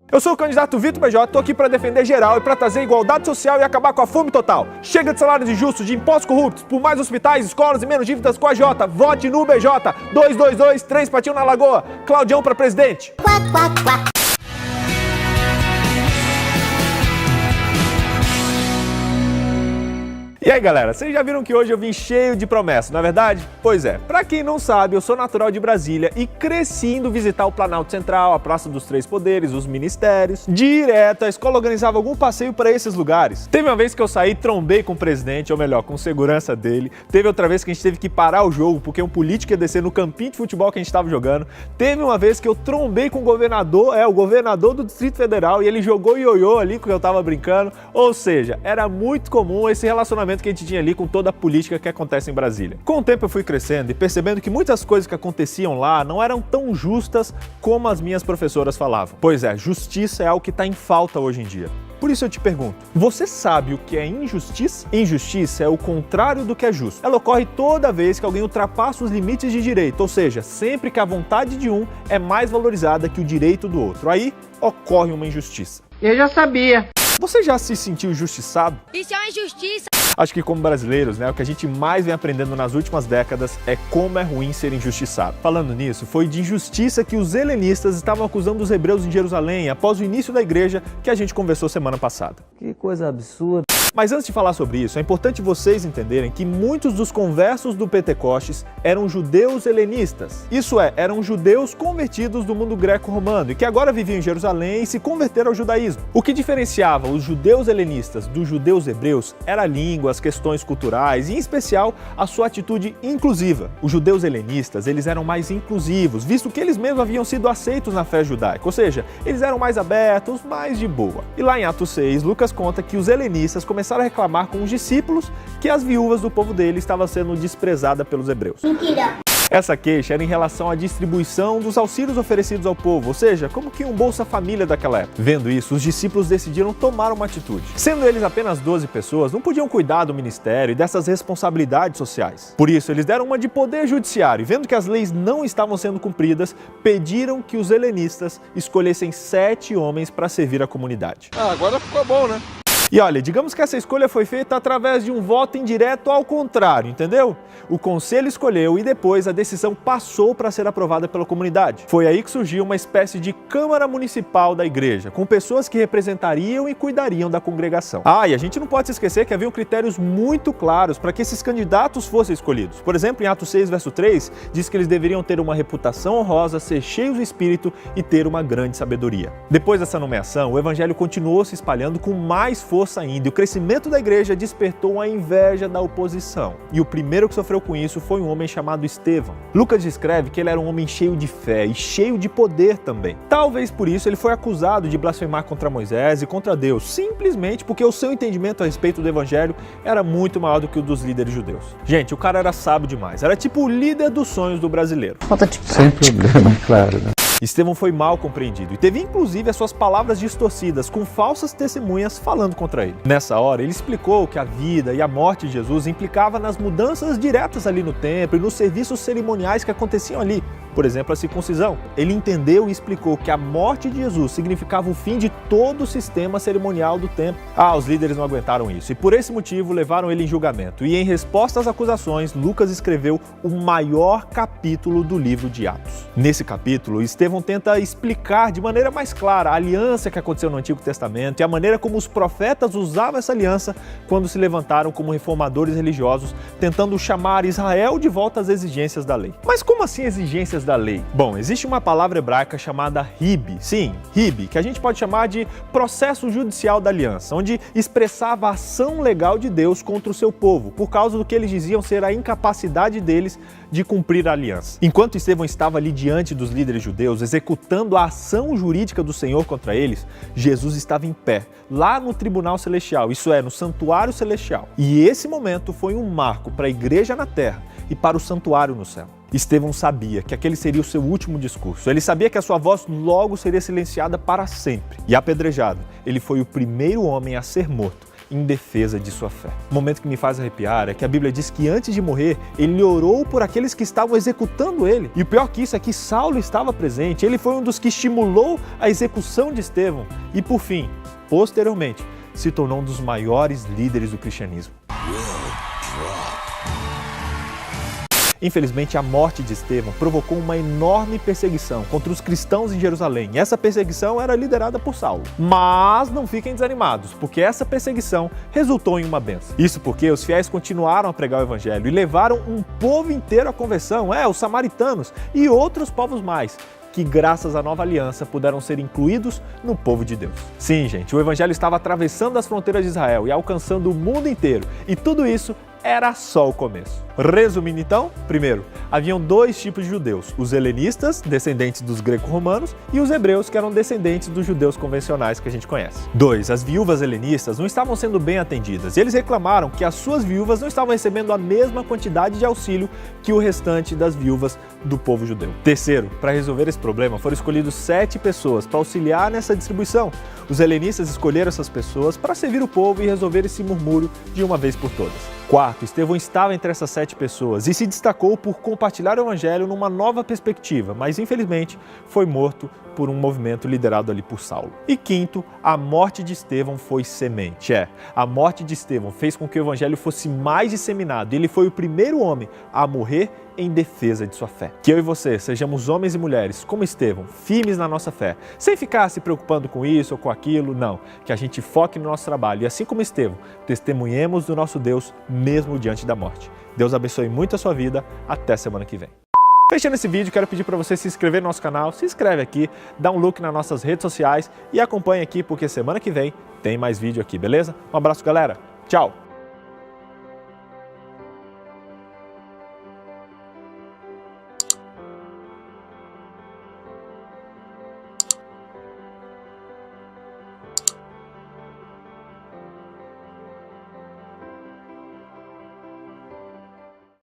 Eu sou o candidato Vitor BJ, tô aqui para defender geral e para trazer igualdade social e acabar com a fome total. Chega de salários injustos, de impostos corruptos, por mais hospitais, escolas e menos dívidas com a Jota. Vote no BJ. 222, 3 patinhos na lagoa. Claudião para presidente. E aí galera, vocês já viram que hoje eu vim cheio de promessas, não é verdade? Pois é, pra quem não sabe, eu sou natural de Brasília e cresci indo visitar o Planalto Central, a Praça dos Três Poderes, os ministérios. Direto, a escola organizava algum passeio para esses lugares. Teve uma vez que eu saí, trombei com o presidente, ou melhor, com o segurança dele. Teve outra vez que a gente teve que parar o jogo porque um político ia descer no campinho de futebol que a gente estava jogando. Teve uma vez que eu trombei com o governador do Distrito Federal e ele jogou ioiô ali que eu tava brincando. Ou seja, era muito comum esse relacionamento que a gente tinha ali com toda a política que acontece em Brasília. Com o tempo eu fui crescendo e percebendo que muitas coisas que aconteciam lá não eram tão justas como as minhas professoras falavam. Pois é, justiça é algo que está em falta hoje em dia. Por isso eu te pergunto, você sabe o que é injustiça? Injustiça é o contrário do que é justo. Ela ocorre toda vez que alguém ultrapassa os limites de direito, ou seja, sempre que a vontade de um é mais valorizada que o direito do outro. Aí ocorre uma injustiça. Eu já sabia. Você já se sentiu injustiçado? Isso é uma injustiça. Acho que como brasileiros, o que a gente mais vem aprendendo nas últimas décadas é como é ruim ser injustiçado. Falando nisso, foi de injustiça que os helenistas estavam acusando os hebreus em Jerusalém após o início da igreja que a gente conversou semana passada. Que coisa absurda. Mas antes de falar sobre isso, é importante vocês entenderem que muitos dos conversos do Pentecostes eram judeus helenistas. Isso é, eram judeus convertidos do mundo greco-romano e que agora viviam em Jerusalém e se converteram ao judaísmo. O que diferenciava os judeus helenistas dos judeus hebreus era a língua, as questões culturais e, em especial, a sua atitude inclusiva. Os judeus helenistas, eles eram mais inclusivos, visto que eles mesmos haviam sido aceitos na fé judaica, ou seja, eles eram mais abertos, mais de boa. E lá em Atos 6, Lucas conta que os helenistas começaram a reclamar com os discípulos que as viúvas do povo dele estavam sendo desprezadas pelos hebreus. Mentira. Essa queixa era em relação à distribuição dos auxílios oferecidos ao povo, ou seja, como que um Bolsa Família daquela época. Vendo isso, os discípulos decidiram tomar uma atitude. Sendo eles apenas 12 pessoas, não podiam cuidar do ministério e dessas responsabilidades sociais. Por isso, eles deram uma de poder judiciário e, vendo que as leis não estavam sendo cumpridas, pediram que os helenistas escolhessem 7 homens para servir a comunidade. Agora ficou bom, né? E olha, digamos que essa escolha foi feita através de um voto indireto ao contrário, entendeu? O conselho escolheu e depois a decisão passou para ser aprovada pela comunidade. Foi aí que surgiu uma espécie de Câmara Municipal da igreja, com pessoas que representariam e cuidariam da congregação. E a gente não pode se esquecer que haviam critérios muito claros para que esses candidatos fossem escolhidos. Por exemplo, em Atos 6, verso 3, diz que eles deveriam ter uma reputação honrosa, ser cheios do Espírito e ter uma grande sabedoria. Depois dessa nomeação, o evangelho continuou se espalhando com mais força ainda, e o crescimento da igreja despertou a inveja da oposição. E o primeiro que sofreu com isso foi um homem chamado Estevão. Lucas descreve que ele era um homem cheio de fé e cheio de poder também. Talvez por isso ele foi acusado de blasfemar contra Moisés e contra Deus, simplesmente porque o seu entendimento a respeito do evangelho era muito maior do que o dos líderes judeus. Gente, o cara era sábio demais, era tipo o líder dos sonhos do brasileiro. Sem problema, claro, né? Estevão foi mal compreendido e teve inclusive as suas palavras distorcidas com falsas testemunhas falando contra ele. Nessa hora, ele explicou que a vida e a morte de Jesus implicava nas mudanças diretas ali no templo e nos serviços cerimoniais que aconteciam ali. Por exemplo, a circuncisão. Ele entendeu e explicou que a morte de Jesus significava o fim de todo o sistema cerimonial do templo. Os líderes não aguentaram isso e por esse motivo levaram ele em julgamento. E em resposta às acusações, Lucas escreveu o maior capítulo do livro de Atos. Nesse capítulo, Estevão tenta explicar de maneira mais clara a aliança que aconteceu no Antigo Testamento e a maneira como os profetas usavam essa aliança quando se levantaram como reformadores religiosos, tentando chamar Israel de volta às exigências da lei. Mas como assim exigências da lei? Bom, existe uma palavra hebraica chamada hib, que a gente pode chamar de processo judicial da aliança, onde expressava a ação legal de Deus contra o seu povo, por causa do que eles diziam ser a incapacidade deles de cumprir a aliança. Enquanto Estevão estava ali diante dos líderes judeus, executando a ação jurídica do Senhor contra eles, Jesus estava em pé, lá no tribunal celestial, isso é, no santuário celestial. E esse momento foi um marco para a igreja na terra e para o santuário no céu. Estevão sabia que aquele seria o seu último discurso. Ele sabia que a sua voz logo seria silenciada para sempre. E apedrejado, ele foi o primeiro homem a ser morto em defesa de sua fé. O momento que me faz arrepiar é que a Bíblia diz que antes de morrer, ele orou por aqueles que estavam executando ele. E o pior que isso é que Saulo estava presente, ele foi um dos que estimulou a execução de Estevão e, por fim, posteriormente, se tornou um dos maiores líderes do cristianismo. Infelizmente, a morte de Estevão provocou uma enorme perseguição contra os cristãos em Jerusalém. E essa perseguição era liderada por Saulo. Mas não fiquem desanimados, porque essa perseguição resultou em uma bênção. Isso porque os fiéis continuaram a pregar o evangelho e levaram um povo inteiro à conversão, os samaritanos e outros povos mais, que graças à nova aliança puderam ser incluídos no povo de Deus. Sim, gente, o evangelho estava atravessando as fronteiras de Israel e alcançando o mundo inteiro. E tudo isso era só o começo. Resumindo então, primeiro, haviam dois tipos de judeus, os helenistas, descendentes dos greco-romanos, e os hebreus, que eram descendentes dos judeus convencionais que a gente conhece. 2. As viúvas helenistas não estavam sendo bem atendidas, e eles reclamaram que as suas viúvas não estavam recebendo a mesma quantidade de auxílio que o restante das viúvas do povo judeu. Terceiro, para resolver esse problema, foram escolhidos 7 pessoas para auxiliar nessa distribuição. Os helenistas escolheram essas pessoas para servir o povo e resolver esse murmúrio de uma vez por todas. Quarto, Estevão estava entre essas 7 pessoas e se destacou por compartilhar o evangelho numa nova perspectiva, mas infelizmente foi morto por um movimento liderado ali por Saulo. E quinto, a morte de Estevão foi semente. A morte de Estevão fez com que o evangelho fosse mais disseminado e ele foi o primeiro homem a morrer em defesa de sua fé. Que eu e você sejamos homens e mulheres como Estevão, firmes na nossa fé, sem ficar se preocupando com isso ou com aquilo, não. Que a gente foque no nosso trabalho e assim como Estevão, testemunhemos do nosso Deus mesmo diante da morte. Deus abençoe muito a sua vida. Até semana que vem. Fechando esse vídeo, quero pedir para você se inscrever no nosso canal, se inscreve aqui, dá um look nas nossas redes sociais e acompanha aqui porque semana que vem tem mais vídeo aqui, beleza? Um abraço, galera. Tchau!